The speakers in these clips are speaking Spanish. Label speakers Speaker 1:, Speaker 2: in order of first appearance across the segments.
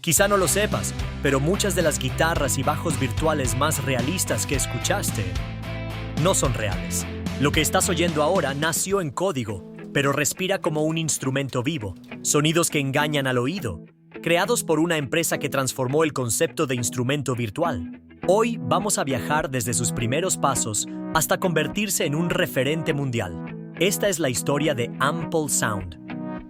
Speaker 1: Quizá no lo sepas, pero muchas de las guitarras y bajos virtuales más realistas que escuchaste no son reales. Lo que estás oyendo ahora nació en código, pero respira como un instrumento vivo, sonidos que engañan al oído, creados por una empresa que transformó el concepto de instrumento virtual. Hoy vamos a viajar desde sus primeros pasos hasta convertirse en un referente mundial. Esta es la historia de Ample Sound.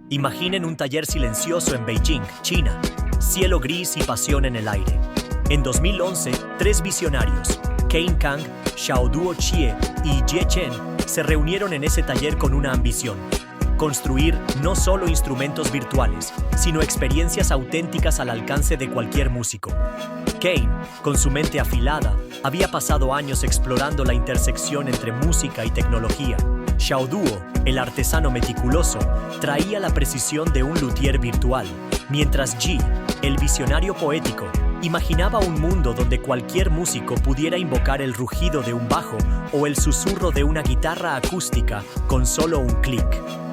Speaker 1: Imaginen un taller silencioso en Beijing, China, cielo gris y pasión en el aire. En 2011, tres visionarios, Kane Kang, Xiaoduo Xie y Jie Chen, se reunieron en ese taller con una ambición: construir no solo instrumentos virtuales, sino experiencias auténticas al alcance de cualquier músico. Kane, con su mente afilada, había pasado años explorando la intersección entre música y tecnología. Xiaoduo, el artesano meticuloso, traía la precisión de un luthier virtual, mientras Ji, el visionario poético, imaginaba un mundo donde cualquier músico pudiera invocar el rugido de un bajo o el susurro de una guitarra acústica con solo un clic.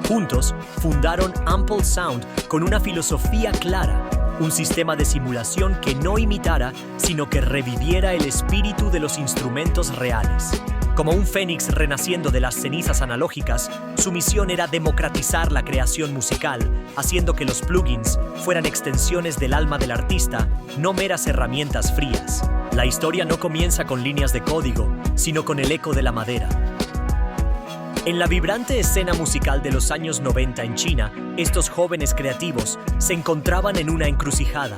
Speaker 1: Juntos, fundaron Ample Sound con una filosofía clara: un sistema de simulación que no imitara, sino que reviviera el espíritu de los instrumentos reales. Como un fénix renaciendo de las cenizas analógicas, su misión era democratizar la creación musical, haciendo que los plugins fueran extensiones del alma del artista, no meras herramientas frías. La historia no comienza con líneas de código, sino con el eco de la madera. En la vibrante escena musical de los años 90 en China, estos jóvenes creativos se encontraban en una encrucijada.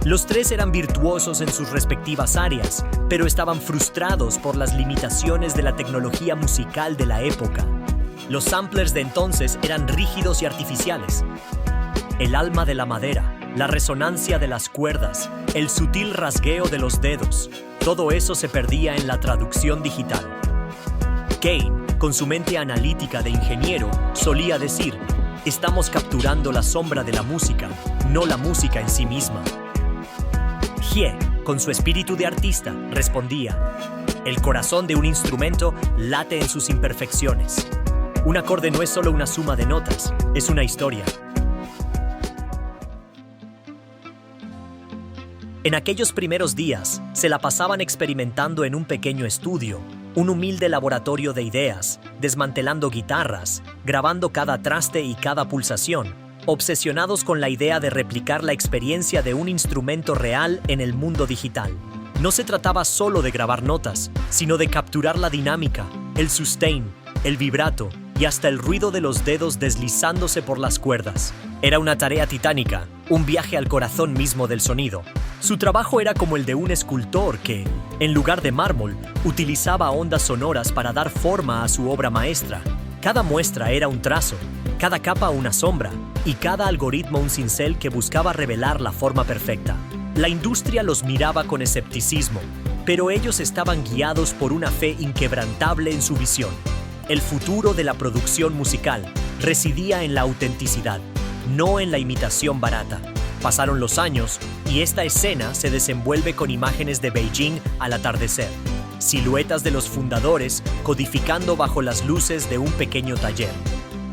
Speaker 1: Los tres eran virtuosos en sus respectivas áreas, pero estaban frustrados por las limitaciones de la tecnología musical de la época. Los samplers de entonces eran rígidos y artificiales. El alma de la madera, la resonancia de las cuerdas, el sutil rasgueo de los dedos, todo eso se perdía en la traducción digital. Kane, con su mente analítica de ingeniero, solía decir: estamos capturando la sombra de la música, no la música en sí misma. Jie, con su espíritu de artista, respondía: el corazón de un instrumento late en sus imperfecciones. Un acorde no es solo una suma de notas, es una historia. En aquellos primeros días, se la pasaban experimentando en un pequeño estudio, un humilde laboratorio de ideas, desmantelando guitarras, grabando cada traste y cada pulsación, obsesionados con la idea de replicar la experiencia de un instrumento real en el mundo digital. No se trataba solo de grabar notas, sino de capturar la dinámica, el sustain, el vibrato y hasta el ruido de los dedos deslizándose por las cuerdas. Era una tarea titánica, un viaje al corazón mismo del sonido. Su trabajo era como el de un escultor que, en lugar de mármol, utilizaba ondas sonoras para dar forma a su obra maestra. Cada muestra era un trazo, cada capa una sombra, y cada algoritmo un cincel que buscaba revelar la forma perfecta. La industria los miraba con escepticismo, pero ellos estaban guiados por una fe inquebrantable en su visión. El futuro de la producción musical residía en la autenticidad, no en la imitación barata. Pasaron los años y esta escena se desenvuelve con imágenes de Beijing al atardecer, siluetas de los fundadores codificando bajo las luces de un pequeño taller,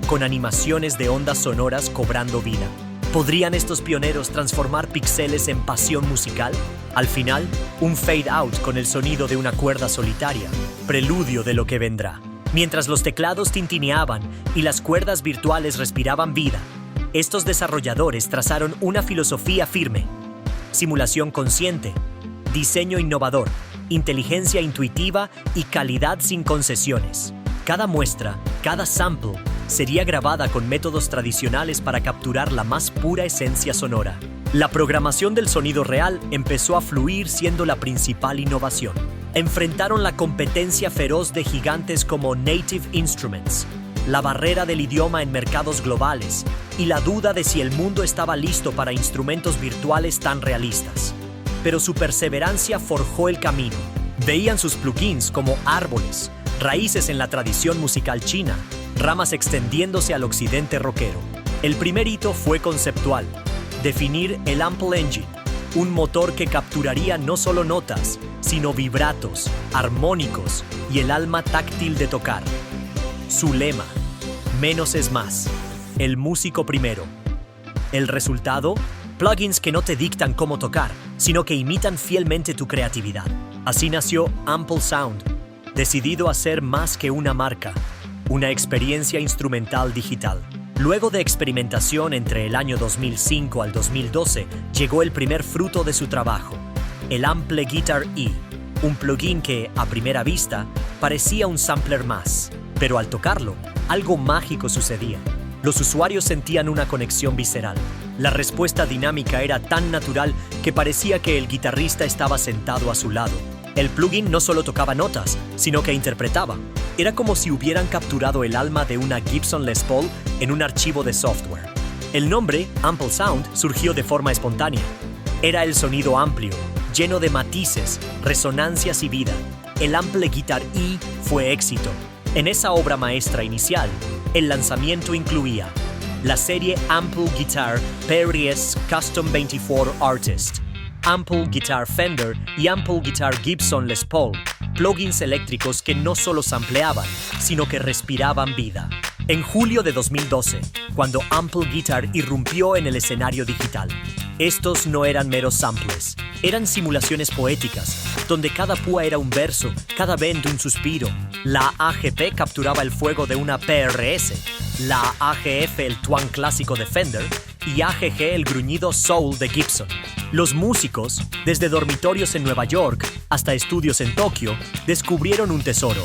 Speaker 1: con animaciones de ondas sonoras cobrando vida. ¿Podrían estos pioneros transformar píxeles en pasión musical? Al final, un fade out con el sonido de una cuerda solitaria, preludio de lo que vendrá. Mientras los teclados tintineaban y las cuerdas virtuales respiraban vida, estos desarrolladores trazaron una filosofía firme: simulación consciente, diseño innovador, inteligencia intuitiva y calidad sin concesiones. Cada muestra, cada sample, sería grabada con métodos tradicionales para capturar la más pura esencia sonora. La programación del sonido real empezó a fluir siendo la principal innovación. Enfrentaron la competencia feroz de gigantes como Native Instruments, la barrera del idioma en mercados globales y la duda de si el mundo estaba listo para instrumentos virtuales tan realistas. Pero su perseverancia forjó el camino. Veían sus plugins como árboles, raíces en la tradición musical china, ramas extendiéndose al occidente rockero. El primer hito fue conceptual: definir el Ample Engine, un motor que capturaría no solo notas, sino vibratos, armónicos y el alma táctil de tocar. Su lema: menos es más, el músico primero. El resultado: Plugins que no te dictan cómo tocar, sino que imitan fielmente tu creatividad. Así nació Ample Sound, decidido a ser más que una marca, una experiencia instrumental digital. Luego de experimentación entre el año 2005 al 2012, llegó el primer fruto de su trabajo, el Ample Guitar E, un plugin que, a primera vista, parecía un sampler más, pero al tocarlo, algo mágico sucedía. Los usuarios sentían una conexión visceral. La respuesta dinámica era tan natural que parecía que el guitarrista estaba sentado a su lado. El plugin no solo tocaba notas, sino que interpretaba. Era como si hubieran capturado el alma de una Gibson Les Paul en un archivo de software. El nombre, Ample Sound, surgió de forma espontánea. Era el sonido amplio, lleno de matices, resonancias y vida. El Ample Guitar E fue éxito. En esa obra maestra inicial, el lanzamiento incluía la serie Ample Guitar PRS Custom 24 Artist, Ample Guitar Fender y Ample Guitar Gibson Les Paul, plugins eléctricos que no solo sampleaban, sino que respiraban vida. En julio de 2012, cuando Ample Guitar irrumpió en el escenario digital, estos no eran meros samples, eran simulaciones poéticas, donde cada púa era un verso, cada bend un suspiro. La AGP capturaba el fuego de una PRS, la AGF el twang clásico de Fender y AGG el gruñido soul de Gibson. Los músicos, desde dormitorios en Nueva York hasta estudios en Tokio, descubrieron un tesoro.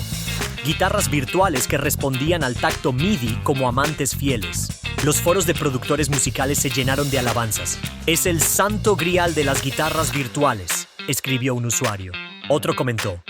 Speaker 1: Guitarras virtuales que respondían al tacto MIDI como amantes fieles. Los foros de productores musicales se llenaron de alabanzas. Es el santo grial de las guitarras virtuales, escribió un usuario. Otro comentó: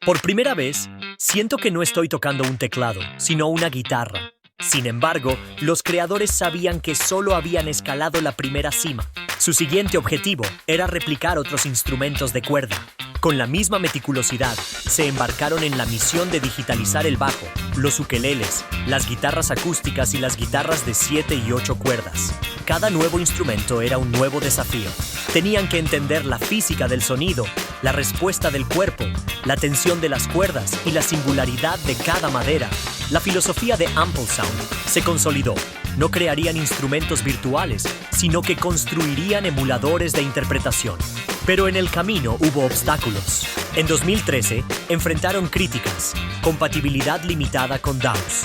Speaker 1: por primera vez, siento que no estoy tocando un teclado, sino una guitarra. Sin embargo, los creadores sabían que solo habían escalado la primera cima. Su siguiente objetivo era replicar otros instrumentos de cuerda. Con la misma meticulosidad, se embarcaron en la misión de digitalizar el bajo, los ukeleles, las guitarras acústicas y las guitarras de 7 y 8 cuerdas. Cada nuevo instrumento era un nuevo desafío. Tenían que entender la física del sonido, la respuesta del cuerpo, la tensión de las cuerdas y la singularidad de cada madera. La filosofía de Ample Sound se consolidó. No crearían instrumentos virtuales, sino que construirían emuladores de interpretación. Pero en el camino hubo obstáculos. En 2013, enfrentaron críticas, compatibilidad limitada con DAWs.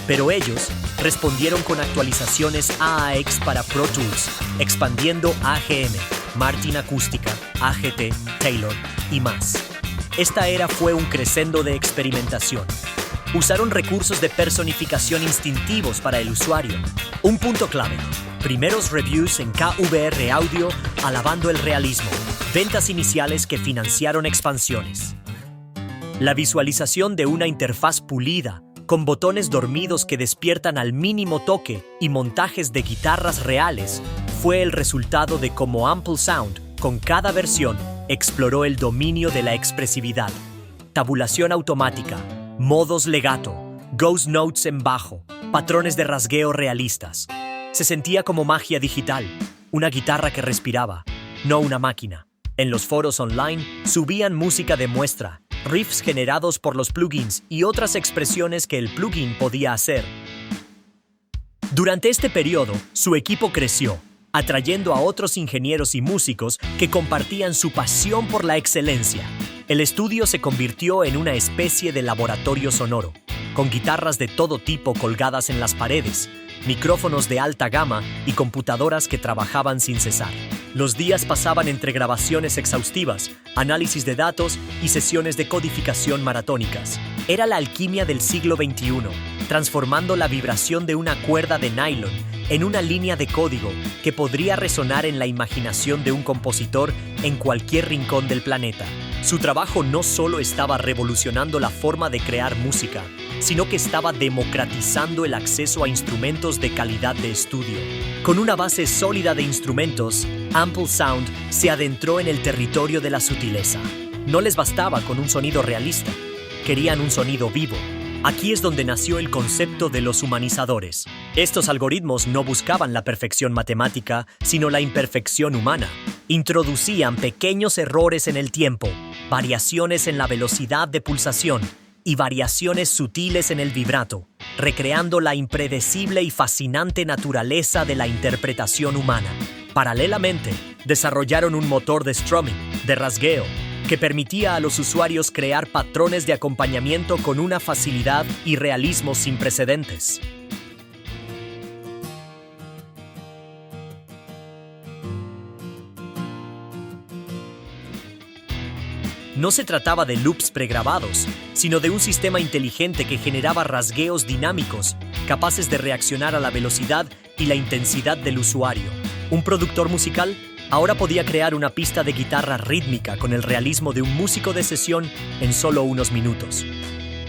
Speaker 1: Pero ellos respondieron con actualizaciones AAX para Pro Tools, expandiendo AGM, Martin Acústica, AGT, Taylor y más. Esta era fue un crescendo de experimentación. Usaron recursos de personificación instintivos para el usuario. Un punto clave: primeros reviews en KVR Audio alabando el realismo. Ventas iniciales que financiaron expansiones. La visualización de una interfaz pulida, con botones dormidos que despiertan al mínimo toque y montajes de guitarras reales, fue el resultado de cómo Ample Sound, con cada versión, exploró el dominio de la expresividad. Tabulación automática, modos legato, ghost notes en bajo, patrones de rasgueo realistas. Se sentía como magia digital, una guitarra que respiraba, no una máquina. En los foros online subían música de muestra, riffs generados por los plugins y otras expresiones que el plugin podía hacer. Durante este periodo, su equipo creció, atrayendo a otros ingenieros y músicos que compartían su pasión por la excelencia. El estudio se convirtió en una especie de laboratorio sonoro, con guitarras de todo tipo colgadas en las paredes, micrófonos de alta gama y computadoras que trabajaban sin cesar. Los días pasaban entre grabaciones exhaustivas, análisis de datos y sesiones de codificación maratónicas. Era la alquimia del siglo XXI, transformando la vibración de una cuerda de nylon en una línea de código que podría resonar en la imaginación de un compositor en cualquier rincón del planeta. Su trabajo no solo estaba revolucionando la forma de crear música, sino que estaba democratizando el acceso a instrumentos de calidad de estudio. Con una base sólida de instrumentos, Ample Sound se adentró en el territorio de la sutileza. No les bastaba con un sonido realista, querían un sonido vivo. Aquí es donde nació el concepto de los humanizadores. Estos algoritmos no buscaban la perfección matemática, sino la imperfección humana. Introducían pequeños errores en el tiempo, variaciones en la velocidad de pulsación y variaciones sutiles en el vibrato, recreando la impredecible y fascinante naturaleza de la interpretación humana. Paralelamente, desarrollaron un motor de strumming, de rasgueo, que permitía a los usuarios crear patrones de acompañamiento con una facilidad y realismo sin precedentes. No se trataba de loops pregrabados, sino de un sistema inteligente que generaba rasgueos dinámicos, capaces de reaccionar a la velocidad y la intensidad del usuario. Un productor musical ahora podía crear una pista de guitarra rítmica con el realismo de un músico de sesión en solo unos minutos.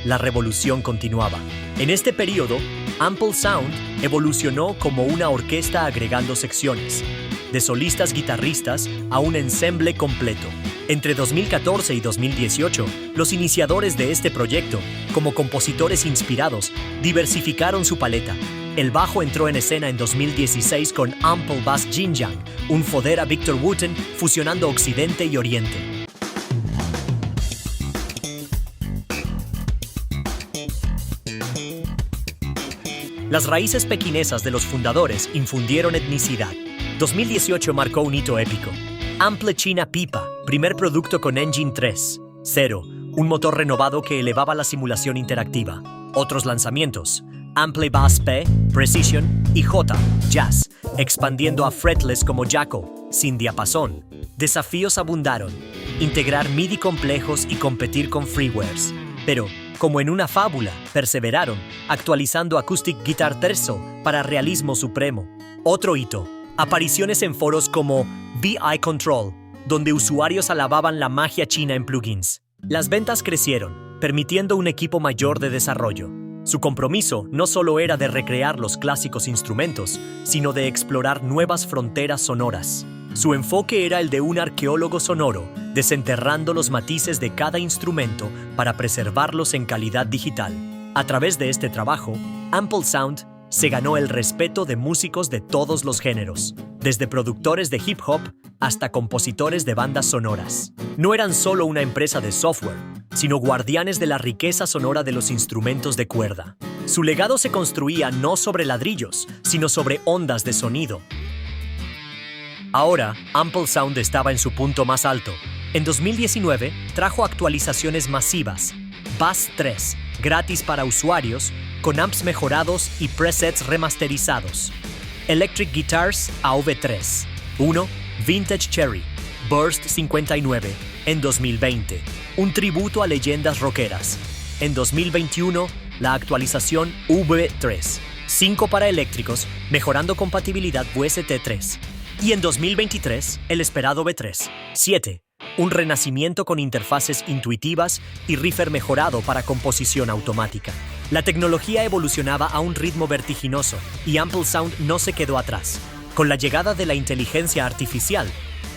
Speaker 1: La revolución continuaba. En este periodo, Ample Sound evolucionó como una orquesta agregando secciones, de solistas guitarristas a un ensemble completo. Entre 2014 y 2018, los iniciadores de este proyecto, como compositores inspirados, diversificaron su paleta. El bajo entró en escena en 2016 con Ample Bass Jinjang, un Fodera Victor Wooten fusionando Occidente y Oriente. Las raíces pequinesas de los fundadores infundieron etnicidad. 2018 marcó un hito épico. Ample China Pipa, primer producto con Engine 3.0, un motor renovado que elevaba la simulación interactiva. Otros lanzamientos: Ample Bass P, Precision y J, Jazz, expandiendo a fretless como Jaco, sin diapasón. Desafíos abundaron: integrar MIDI complejos y competir con freewares. Pero, como en una fábula, perseveraron, actualizando Acoustic Guitar Terzo para realismo supremo. Otro hito: apariciones en foros como VI Control, donde usuarios alababan la magia china en plugins. Las ventas crecieron, permitiendo un equipo mayor de desarrollo. Su compromiso no solo era de recrear los clásicos instrumentos, sino de explorar nuevas fronteras sonoras. Su enfoque era el de un arqueólogo sonoro, desenterrando los matices de cada instrumento para preservarlos en calidad digital. A través de este trabajo, Ample Sound se ganó el respeto de músicos de todos los géneros, desde productores de hip hop hasta compositores de bandas sonoras. No eran solo una empresa de software, sino guardianes de la riqueza sonora de los instrumentos de cuerda. Su legado se construía no sobre ladrillos, sino sobre ondas de sonido. Ahora, Ample Sound estaba en su punto más alto. En 2019, trajo actualizaciones masivas, Bass 3, gratis para usuarios, con amps mejorados y presets remasterizados. Electric Guitars AV3, 1, Vintage Cherry, Burst 59, en 2020, un tributo a leyendas rockeras. En 2021, la actualización V3, 5 para eléctricos, mejorando compatibilidad VST3. Y en 2023, el esperado V3, 7, un renacimiento con interfaces intuitivas y reefer mejorado para composición automática. La tecnología evolucionaba a un ritmo vertiginoso y Ample Sound no se quedó atrás. Con la llegada de la inteligencia artificial,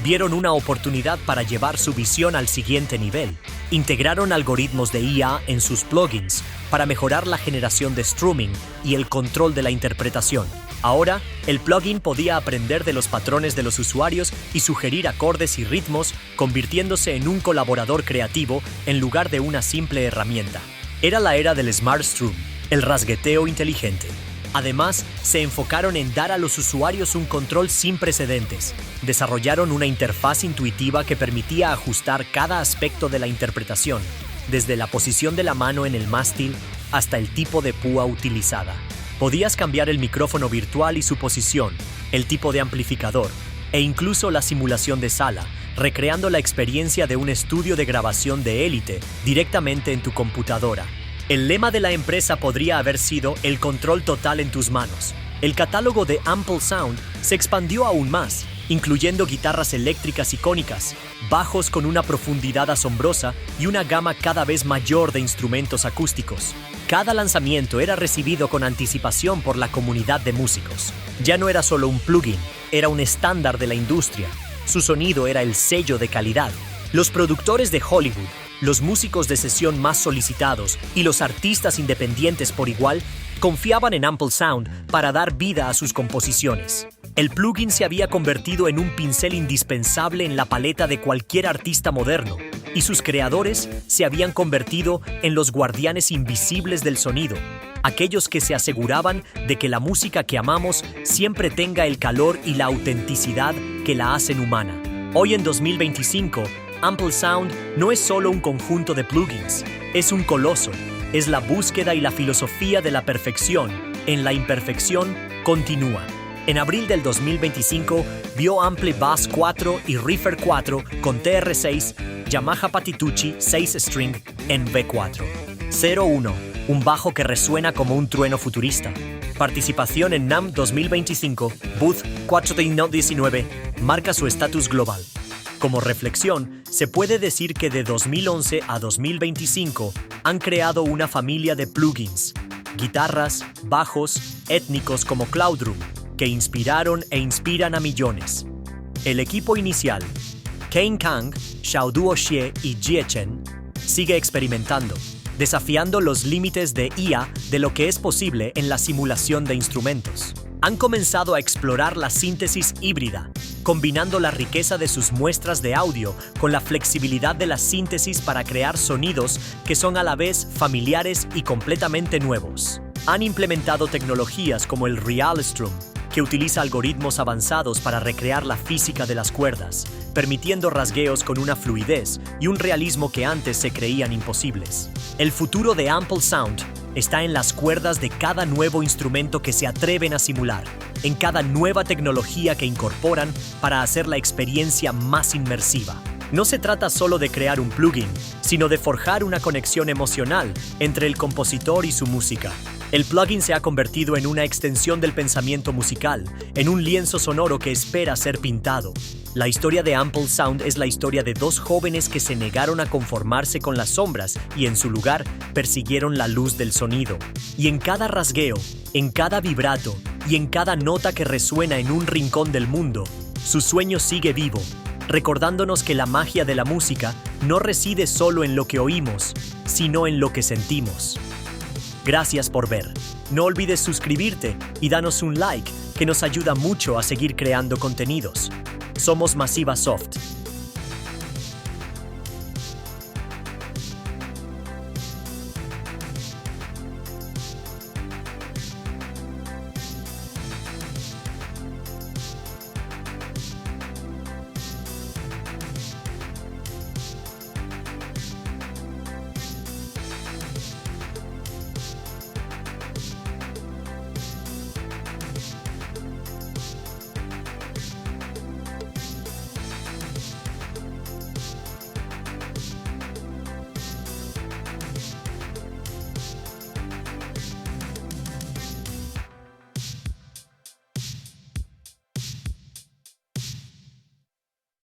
Speaker 1: vieron una oportunidad para llevar su visión al siguiente nivel. Integraron algoritmos de IA en sus plugins para mejorar la generación de strumming y el control de la interpretación. Ahora, el plugin podía aprender de los patrones de los usuarios y sugerir acordes y ritmos, convirtiéndose en un colaborador creativo en lugar de una simple herramienta. Era la era del Smart Strum, el rasgueteo inteligente. Además, se enfocaron en dar a los usuarios un control sin precedentes. Desarrollaron una interfaz intuitiva que permitía ajustar cada aspecto de la interpretación, desde la posición de la mano en el mástil hasta el tipo de púa utilizada. Podías cambiar el micrófono virtual y su posición, el tipo de amplificador, e incluso la simulación de sala, recreando la experiencia de un estudio de grabación de élite directamente en tu computadora. El lema de la empresa podría haber sido el control total en tus manos. El catálogo de Ample Sound se expandió aún más, incluyendo guitarras eléctricas icónicas, bajos con una profundidad asombrosa y una gama cada vez mayor de instrumentos acústicos. Cada lanzamiento era recibido con anticipación por la comunidad de músicos. Ya no era solo un plugin, era un estándar de la industria. Su sonido era el sello de calidad. Los productores de Hollywood, los músicos de sesión más solicitados y los artistas independientes por igual confiaban en Ample Sound para dar vida a sus composiciones. El plugin se había convertido en un pincel indispensable en la paleta de cualquier artista moderno, y sus creadores se habían convertido en los guardianes invisibles del sonido. aquellos que se aseguraban de que la música que amamos siempre tenga el calor y la autenticidad que la hacen humana. Hoy en 2025, Ample Sound no es solo un conjunto de plugins, es un coloso, es la búsqueda y la filosofía de la perfección en la imperfección continua. En abril del 2025, vio Ample Bass 4 y Reefer 4 con TR6, Yamaha Patitucci 6 String en V4. 01, un bajo que resuena como un trueno futurista. Participación en NAMM 2025, Booth 419, marca su estatus global. Como reflexión, se puede decir que de 2011 a 2025 han creado una familia de plugins, guitarras, bajos, étnicos como Cloudroom, que inspiraron e inspiran a millones. El equipo inicial, Kane Kang, Xiaoduo Xie y Jie Chen, sigue experimentando, desafiando los límites de IA de lo que es posible en la simulación de instrumentos. Han comenzado a explorar la síntesis híbrida, combinando la riqueza de sus muestras de audio con la flexibilidad de la síntesis para crear sonidos que son a la vez familiares y completamente nuevos. Han implementado tecnologías como el Realstrum, que utiliza algoritmos avanzados para recrear la física de las cuerdas, permitiendo rasgueos con una fluidez y un realismo que antes se creían imposibles. El futuro de Ample Sound está en las cuerdas de cada nuevo instrumento que se atreven a simular, en cada nueva tecnología que incorporan para hacer la experiencia más inmersiva. No se trata solo de crear un plugin, sino de forjar una conexión emocional entre el compositor y su música. El plugin se ha convertido en una extensión del pensamiento musical, en un lienzo sonoro que espera ser pintado. La historia de Ample Sound es la historia de dos jóvenes que se negaron a conformarse con las sombras y en su lugar persiguieron la luz del sonido. Y en cada rasgueo, en cada vibrato y en cada nota que resuena en un rincón del mundo, su sueño sigue vivo, recordándonos que la magia de la música no reside solo en lo que oímos, sino en lo que sentimos. Gracias por ver. No olvides suscribirte y danos un like, que nos ayuda mucho a seguir creando contenidos. Somos Masiva Soft.